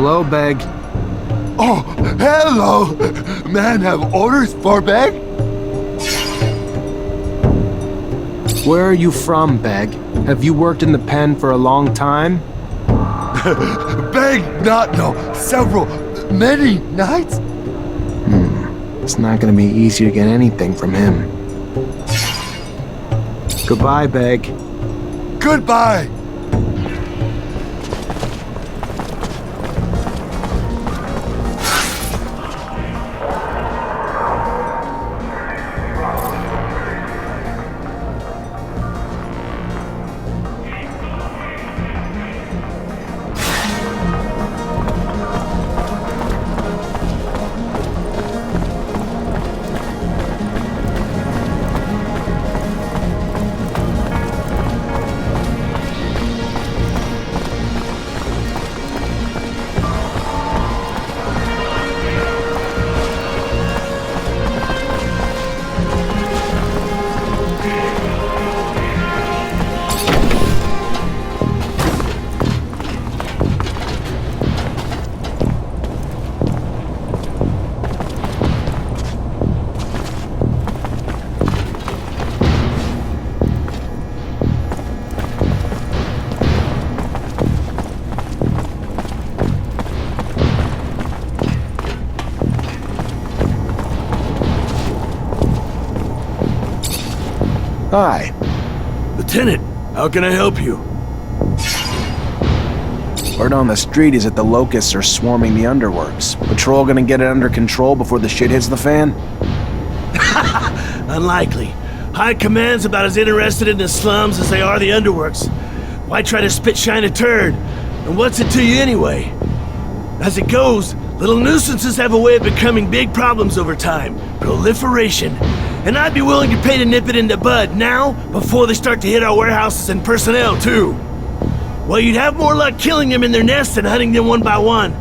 Hello, Beg. Oh, hello! Man, have orders for Beg? Where are you from, Beg? Have you worked in the pen for a long time? Beg not no, many nights? It's not gonna be easy to get anything from him. Goodbye, Beg. Goodbye! Hi. Lieutenant, how can I help you? Word on the street is that the locusts are swarming the underworks. Patrol gonna get it under control before the shit hits the fan? Unlikely. High Command's about as interested in the slums as they are the underworks. Why try to spit-shine a turd? And what's it to you anyway? As it goes, little nuisances have a way of becoming big problems over time. Proliferation. And I'd be willing to pay to nip it in the bud now, before they start to hit our warehouses and personnel, too. Well, you'd have more luck killing them in their nests than hunting them one by one.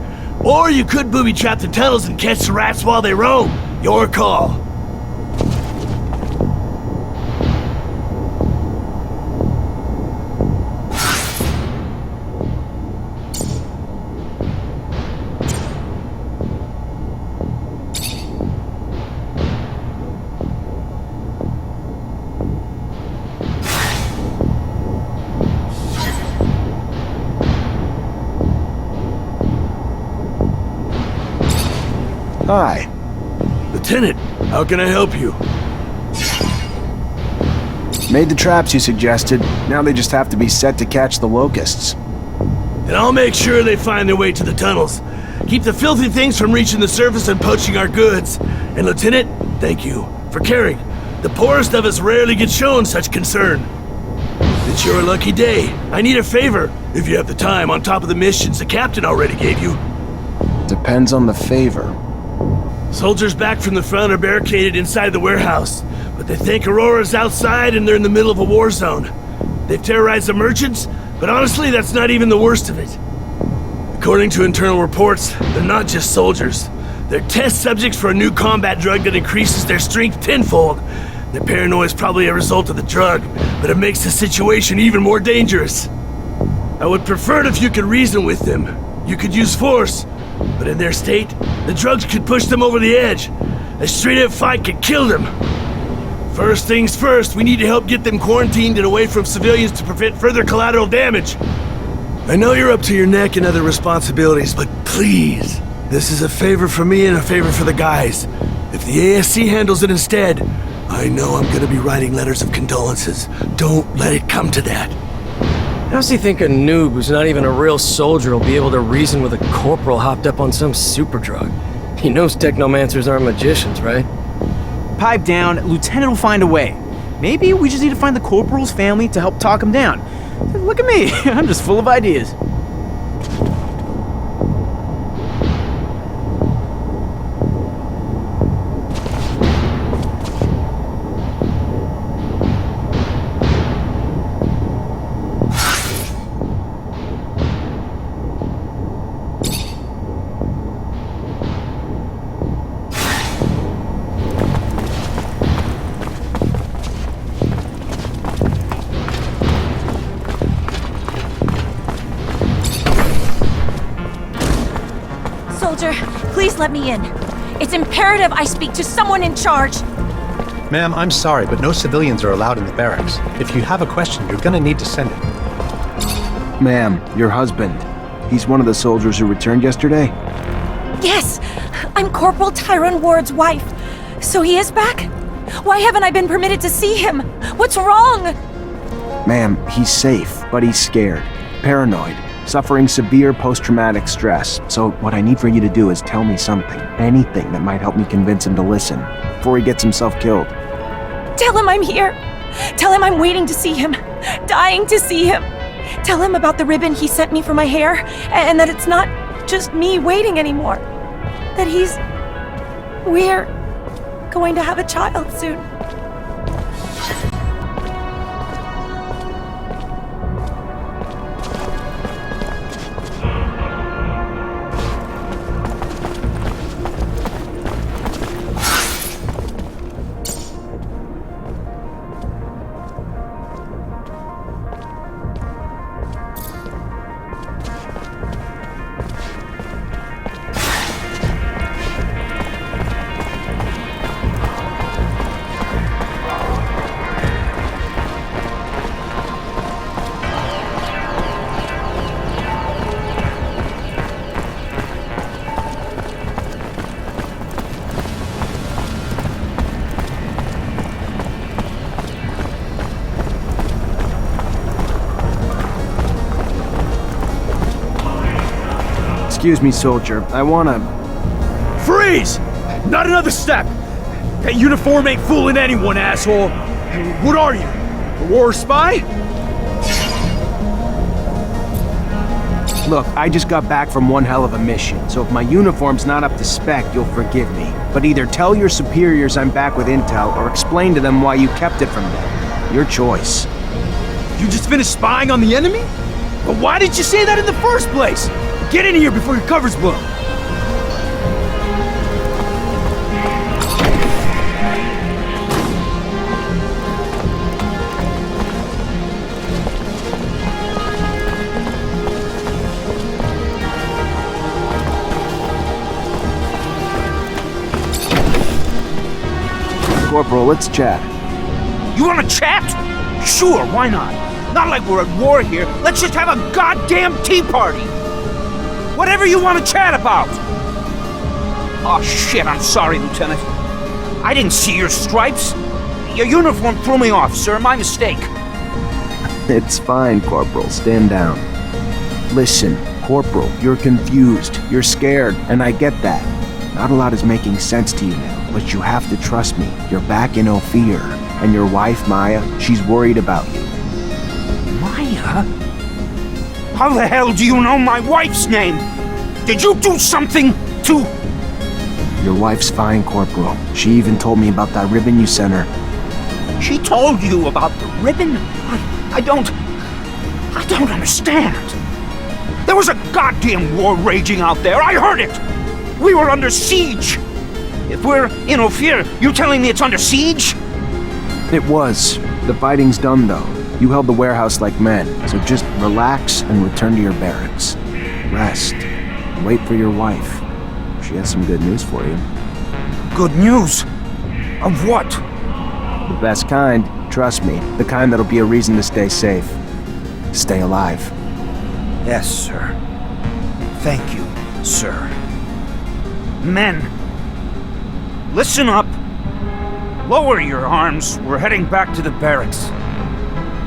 Or you could booby-trap the tunnels and catch the rats while they roam. Your call. Hi. Lieutenant, how can I help you? Made the traps you suggested. Now they just have to be set to catch the locusts. And I'll make sure they find their way to the tunnels. Keep the filthy things from reaching the surface and poaching our goods. And Lieutenant, thank you for caring. The poorest of us rarely get shown such concern. It's your lucky day. I need a favor, if you have the time, on top of the missions the captain already gave you. Depends on the favor. Soldiers back from the front are barricaded inside the warehouse, but they think Aurora's outside and they're in the middle of a war zone. They've terrorized the merchants, but honestly, that's not even the worst of it. According to internal reports, they're not just soldiers. They're test subjects for a new combat drug that increases their strength tenfold. Their paranoia is probably a result of the drug, but it makes the situation even more dangerous. I would prefer it if you could reason with them. You could use force, but in their state, the drugs could push them over the edge. A straight-up fight could kill them. First things first, we need to help get them quarantined and away from civilians to prevent further collateral damage. I know you're up to your neck in other responsibilities, but please, this is a favor for me and a favor for the guys. If the ASC handles it instead, I know I'm gonna be writing letters of condolences. Don't let it come to that. How's he think a noob who's not even a real soldier will be able to reason with a corporal hopped up on some super drug? He knows technomancers aren't magicians, right? Pipe down, Lieutenant will find a way. Maybe we just need to find the corporal's family to help talk him down. Look at me, I'm just full of ideas. Soldier, please let me in. It's imperative I speak to someone in charge. Ma'am, I'm sorry, but no civilians are allowed in the barracks. If you have a question, you're gonna need to send it. Ma'am, your husband. He's one of the soldiers who returned yesterday? Yes, I'm Corporal Tyrone Ward's wife. So he is back? Why haven't I been permitted to see him? What's wrong? Ma'am, he's safe, but he's scared, paranoid, suffering severe post-traumatic stress. So what I need for you to do is tell me something, anything that might help me convince him to listen before he gets himself killed. Tell him I'm here. Tell him I'm waiting to see him, dying to see him. Tell him about the ribbon he sent me for my hair, and that it's not just me waiting anymore. That we're going to have a child soon. Excuse me, soldier. I wanna... Freeze! Not another step! That uniform ain't fooling anyone, asshole! What are you? A war spy? Look, I just got back from one hell of a mission, so if my uniform's not up to spec, you'll forgive me. But either tell your superiors I'm back with intel, or explain to them why you kept it from them. Your choice. You just finished spying on the enemy? But why did you say that in the first place? Get in here before your cover's blown! Corporal, let's chat. You wanna chat? Sure, why not? Not like we're at war here. Let's just have a goddamn tea party! Whatever you want to chat about! Oh shit, I'm sorry, Lieutenant. I didn't see your stripes. Your uniform threw me off, sir. My mistake. It's fine, Corporal. Stand down. Listen, Corporal, you're confused. You're scared, and I get that. Not a lot is making sense to you now, but you have to trust me. You're back in Ophir, and your wife, Maya, she's worried about you. Maya? How the hell do you know my wife's name? Did you do something to... Your wife's fine, Corporal. She even told me about that ribbon you sent her. She told you about the ribbon? I don't understand. There was a goddamn war raging out there. I heard it. We were under siege. If we're in Ophir, you telling me it's under siege? It was. The fighting's done, though. You held the warehouse like men, so just relax and return to your barracks. Rest. Wait for your wife. She has some good news for you. Good news? Of what? The best kind, trust me. The kind that'll be a reason to stay safe. Stay alive. Yes, sir. Thank you, sir. Men, listen up. Lower your arms. We're heading back to the barracks.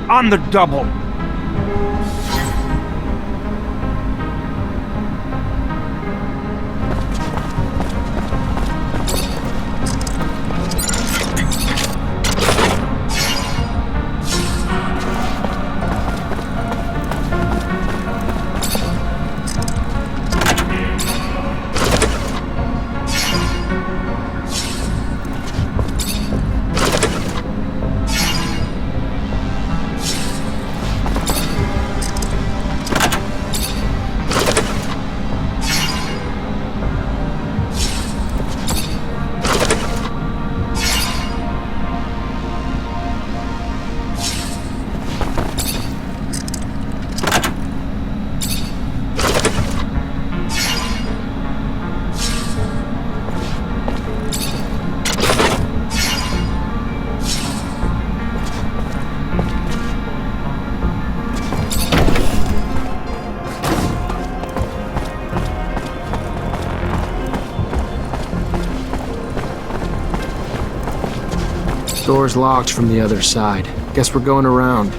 On the double. Door's locked from the other side. Guess we're going around.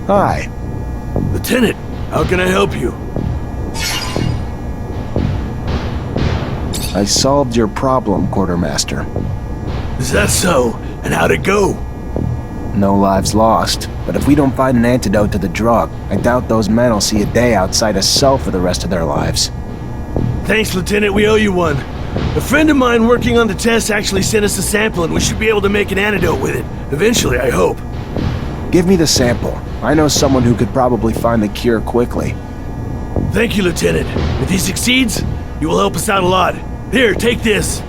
Hi. Lieutenant, how can I help you? I solved your problem, Quartermaster. Is that so? And how'd it go? No lives lost, but if we don't find an antidote to the drug, I doubt those men will see a day outside a cell for the rest of their lives. Thanks, Lieutenant, we owe you one. A friend of mine working on the test actually sent us a sample and we should be able to make an antidote with it. Eventually, I hope. Give me the sample. I know someone who could probably find the cure quickly. Thank you, Lieutenant. If he succeeds, you will help us out a lot. Here, take this.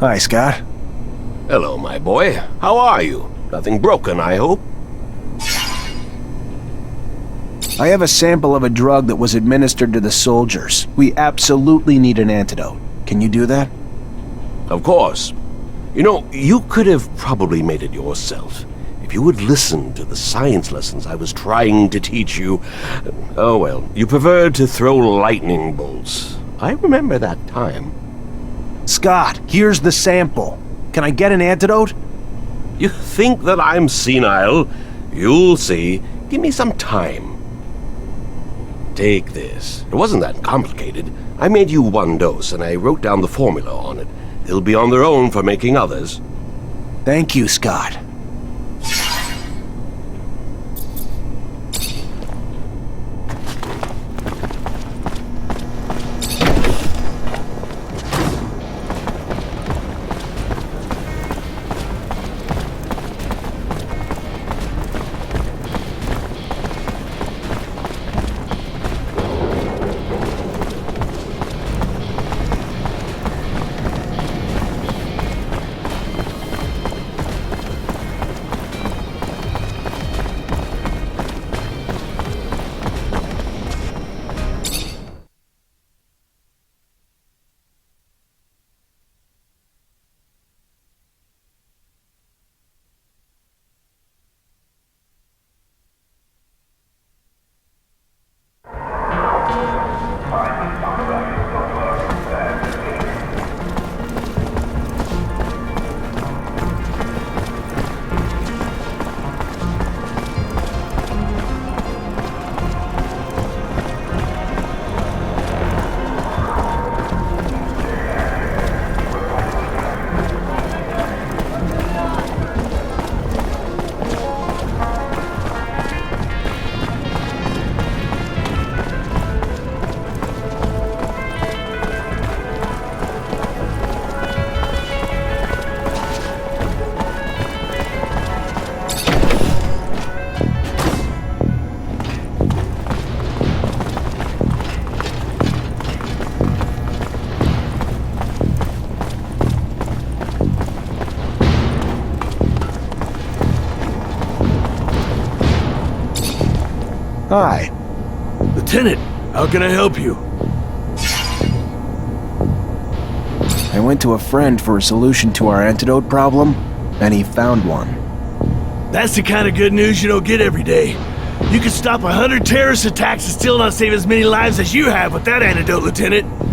Hi, Scott. Hello, my boy. How are you? Nothing broken, I hope? I have a sample of a drug that was administered to the soldiers. We absolutely need an antidote. Can you do that? Of course. You know, you could have probably made it yourself. If you would listen to the science lessons I was trying to teach you. Oh well, you preferred to throw lightning bolts. I remember that time. Scott, here's the sample. Can I get an antidote? You think that I'm senile? You'll see. Give me some time. Take this. It wasn't that complicated. I made you one dose, and I wrote down the formula on it. They'll be on their own for making others. Thank you, Scott. Hi. Lieutenant, how can I help you? I went to a friend for a solution to our antidote problem, and he found one. That's the kind of good news you don't get every day. You could stop 100 terrorist attacks and still not save as many lives as you have with that antidote, Lieutenant.